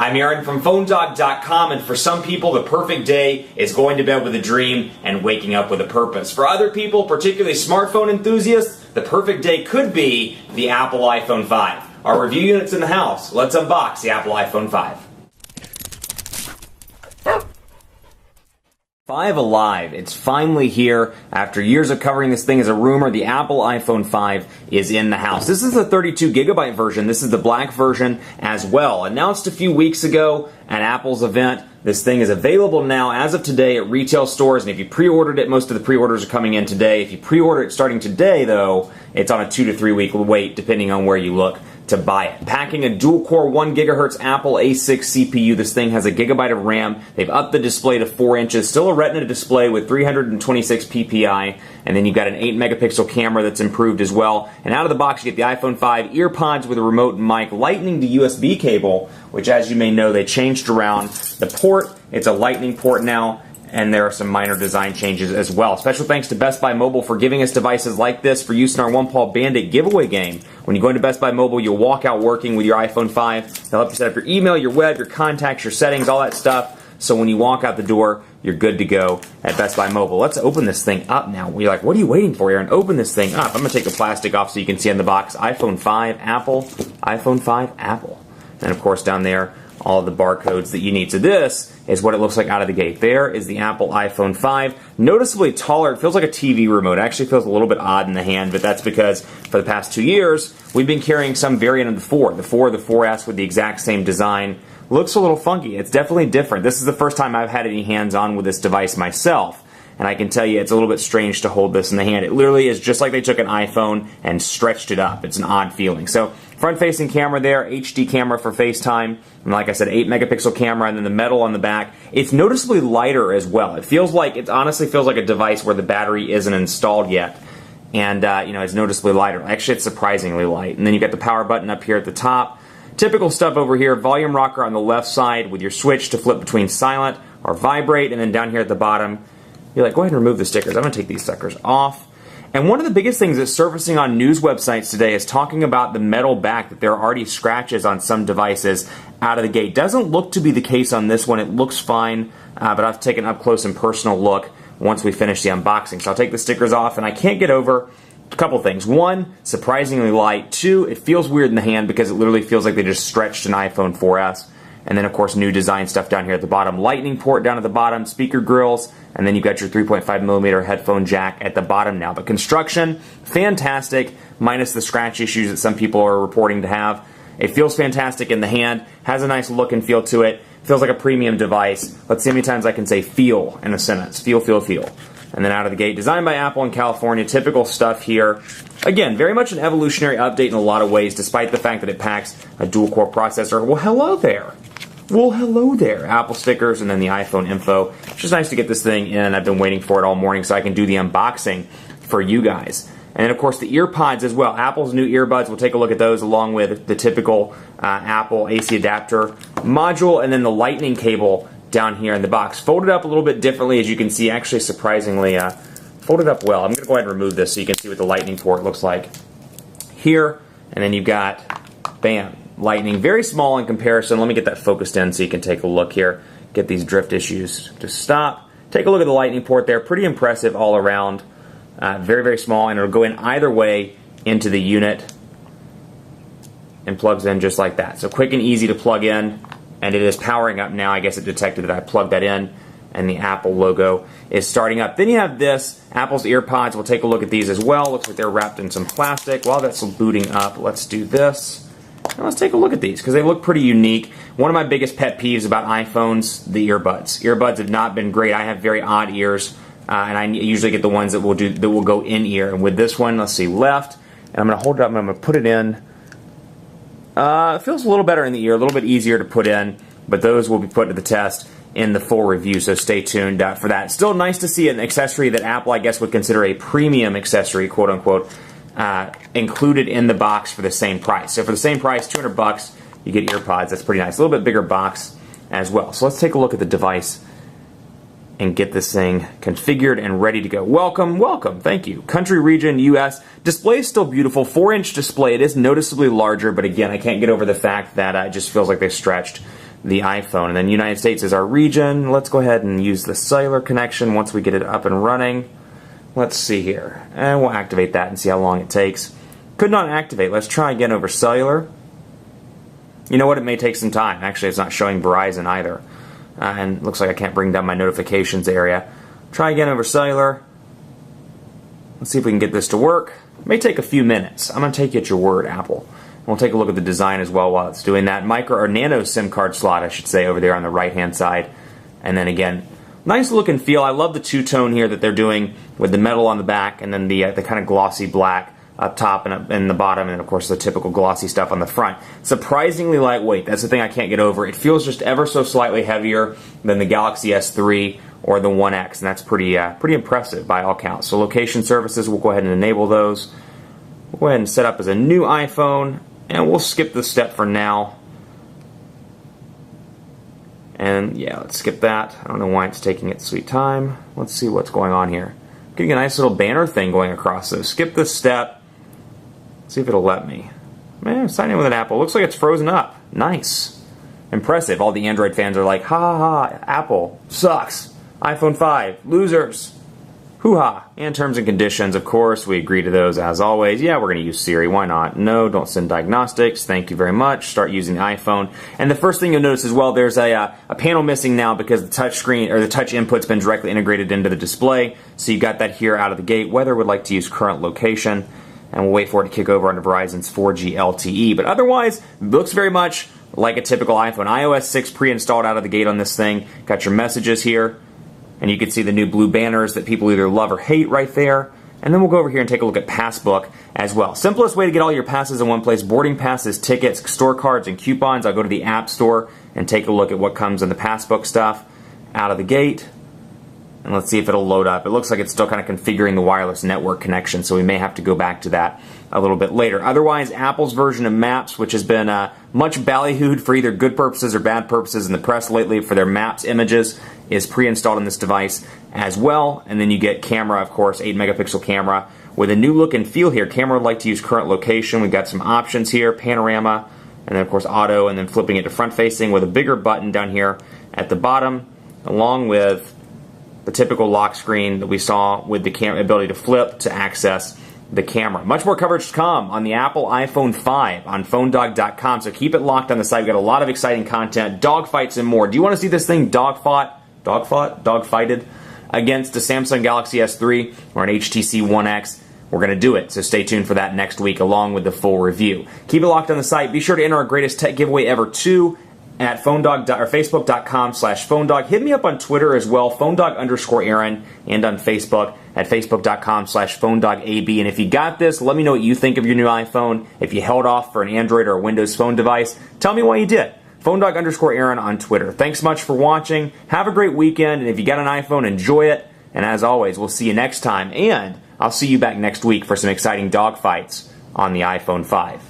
I'm Aaron from PhoneDog.com, and for some people, the perfect day is going to bed with a dream and waking up with a purpose. For other people, particularly smartphone enthusiasts, the perfect day could be the Apple iPhone 5. Our review unit's in the house. Let's unbox the Apple iPhone 5. 5 alive. It's finally here. After years of covering this thing as a rumor, the Apple iPhone 5 is in the house. This is the 32GB version. This is the black version as well. Announced a few weeks ago at Apple's event. This thing is available now as of today at retail stores, and if you pre-ordered it, most of the pre-orders are coming in today. If you pre-order it starting today, though, it's on a 2 to 3 week wait, depending on where you look to buy it. Packing a dual-core 1 GHz Apple A6 CPU, this thing has a gigabyte of RAM. They've upped the display to 4 inches, still a Retina display with 326 ppi, and then you've got an 8-megapixel camera that's improved as well. And out of the box, you get the iPhone 5 earpods with a remote mic, Lightning to USB cable, which, as you may know, they changed around the port. It's a Lightning port now, and there are some minor design changes as well. Special thanks to Best Buy Mobile for giving us devices like this for use in our One Paw Bandit giveaway game. When you go into Best Buy Mobile, you'll walk out working with your iPhone 5. They'll help you set up your email, your web, your contacts, your settings, all that stuff. So when you walk out the door, you're good to go at Best Buy Mobile. Let's open this thing up now. You're like, what are you waiting for, Aaron? Open this thing up. I'm going to take the plastic off so you can see on the box. iPhone 5, Apple. iPhone 5, Apple. And of course down there, all the barcodes that you need. So this is what it looks like out of the gate. There is the Apple iPhone 5. Noticeably taller. It feels like a TV remote. It actually feels a little bit odd in the hand, but that's because for the past 2 years, we've been carrying some variant of the 4. The 4, the 4S with the exact same design. Looks a little funky. It's definitely different. This is the first time I've had any hands-on with this device myself. And I can tell you it's a little bit strange to hold this in the hand. It literally is just like they took an iPhone and stretched it up. It's an odd feeling. So front-facing camera there, HD camera for FaceTime. And like I said, 8-megapixel camera, and then the metal on the back. It's noticeably lighter as well. It honestly feels like a device where the battery isn't installed yet. And, it's noticeably lighter. Actually, it's surprisingly light. And then you've got the power button up here at the top. Typical stuff over here, volume rocker on the left side with your switch to flip between silent or vibrate. And then down here at the bottom, you're like, go ahead and remove the stickers. I'm going to take these suckers off. And one of the biggest things that's surfacing on news websites today is talking about the metal back, that there are already scratches on some devices out of the gate. Doesn't look to be the case on this one. It looks fine, but I've taken an up-close and personal look once we finish the unboxing. So I'll take the stickers off, and I can't get over a couple things. One, surprisingly light. Two, it feels weird in the hand because it literally feels like they just stretched an iPhone 4S. And then, of course, new design stuff down here at the bottom. Lightning port down at the bottom, speaker grills, and then you've got your 3.5mm headphone jack at the bottom now. But construction, fantastic, minus the scratch issues that some people are reporting to have. It feels fantastic in the hand, has a nice look and feel to it, feels like a premium device. Let's see how many times I can say feel in a sentence. Feel, feel, feel. And then out of the gate, designed by Apple in California, typical stuff here. Again, very much an evolutionary update in a lot of ways, despite the fact that it packs a dual-core processor. Well, hello there. Well, hello there. Apple stickers and then the iPhone info. It's just nice to get this thing in. I've been waiting for it all morning so I can do the unboxing for you guys. And then, of course, the earpods as well. Apple's new earbuds. We'll take a look at those along with the typical Apple AC adapter module, and then the Lightning cable down here in the box. Folded up a little bit differently, as you can see. Actually, surprisingly, folded up well. I'm going to go ahead and remove this so you can see what the Lightning port looks like here. And then you've got, bam, Lightning. Very small in comparison. Let me get that focused in so you can take a look here. Get these drift issues to stop. Take a look at the Lightning port there. Pretty impressive all around. Very, very small, and it'll go in either way into the unit and plugs in just like that. So quick and easy to plug in, and it is powering up now. I guess it detected that I plugged that in, and the Apple logo is starting up. Then you have this, Apple's earpods. We'll take a look at these as well. Looks like they're wrapped in some plastic. While that's booting up, let's do this. And let's take a look at these because they look pretty unique. One of my biggest pet peeves about iPhones, the earbuds. Earbuds have not been great. I have very odd ears, and I usually get the ones that will go in ear. And with this one, let's see, left, and I'm going to hold it up and I'm going to put it in. It feels a little better in the ear, a little bit easier to put in, but those will be put to the test in the full review, so stay tuned for that. Still nice to see an accessory that Apple, I guess, would consider a premium accessory, quote unquote, included in the box for the same price. So for the same price, $200, you get earpods. That's pretty nice. A little bit bigger box as well. So let's take a look at the device and get this thing configured and ready to go. Welcome, welcome, thank you. Country, region, US. Display is still beautiful. 4-inch display. It is noticeably larger, but again, I can't get over the fact that it just feels like they stretched the iPhone. And then United States is our region. Let's go ahead and use the cellular connection once we get it up and running. Let's see here. And we'll activate that and see how long it takes. Could not activate. Let's try again over cellular. You know what? It may take some time. Actually, it's not showing Verizon either. And looks like I can't bring down my notifications area. Try again over cellular. Let's see if we can get this to work. It may take a few minutes. I'm going to take you at your word, Apple. We'll take a look at the design as well while it's doing that. Micro or nano SIM card slot, I should say, over there on the right-hand side. And then again, nice look and feel. I love the two-tone here that they're doing with the metal on the back and then the kind of glossy black up top and in the bottom, and then of course the typical glossy stuff on the front. Surprisingly lightweight. That's the thing I can't get over. It feels just ever so slightly heavier than the Galaxy S3 or the One X, and that's pretty impressive by all counts. So location services, we'll go ahead and enable those. We'll go ahead and set up as a new iPhone, and we'll skip this step for now. And yeah, let's skip that. I don't know why it's taking its sweet time. Let's see what's going on here. Getting a nice little banner thing going across this. Skip this step. See if it'll let me. Man, sign in with an Apple. Looks like it's frozen up. Nice. Impressive. All the Android fans are like, ha ha ha, Apple sucks. iPhone 5, losers. Hoo-ha. And terms and conditions, of course, we agree to those as always. Yeah, we're going to use Siri. Why not? No, don't send diagnostics. Thank you very much. Start using the iPhone. And the first thing you'll notice as well, there's a panel missing now because the touch screen or the touch input's been directly integrated into the display. So you got that here out of the gate. Weather would like to use current location. And we'll wait for it to kick over onto Verizon's 4G LTE. But otherwise, it looks very much like a typical iPhone. iOS 6 pre-installed out of the gate on this thing. Got your messages here. And you can see the new blue banners that people either love or hate right there. And then we'll go over here and take a look at Passbook as well. Simplest way to get all your passes in one place. Boarding passes, tickets, store cards, and coupons. I'll go to the App Store and take a look at what comes in the Passbook stuff out of the gate. And let's see if it'll load up. It looks like it's still kind of configuring the wireless network connection, so we may have to go back to that a little bit later. Otherwise, Apple's version of Maps, which has been much ballyhooed for either good purposes or bad purposes in the press lately for their Maps images, is pre-installed on this device as well. And then you get camera, of course, 8-megapixel camera with a new look and feel here. Camera would like to use current location. We've got some options here, panorama, and then of course auto, and then flipping it to front-facing with a bigger button down here at the bottom, along with the typical lock screen that we saw with the ability to flip to access the camera. Much more coverage to come on the Apple iPhone 5 on PhoneDog.com, so keep it locked on the site. We've got a lot of exciting content, dogfights and more. Do you want to see this thing dogfighted against a Samsung Galaxy S3 or an HTC One X? We're going to do it, so stay tuned for that next week along with the full review. Keep it locked on the site. Be sure to enter our greatest tech giveaway ever, too, at Facebook.com/PhoneDog. Hit me up on Twitter as well, PhoneDog_Aaron, and on Facebook at Facebook.com/PhoneDogAB. And if you got this, let me know what you think of your new iPhone. If you held off for an Android or a Windows Phone device, tell me why you did. PhoneDog_Aaron on Twitter. Thanks much for watching. Have a great weekend, and if you got an iPhone, enjoy it. And as always, we'll see you next time, and I'll see you back next week for some exciting dogfights on the iPhone 5.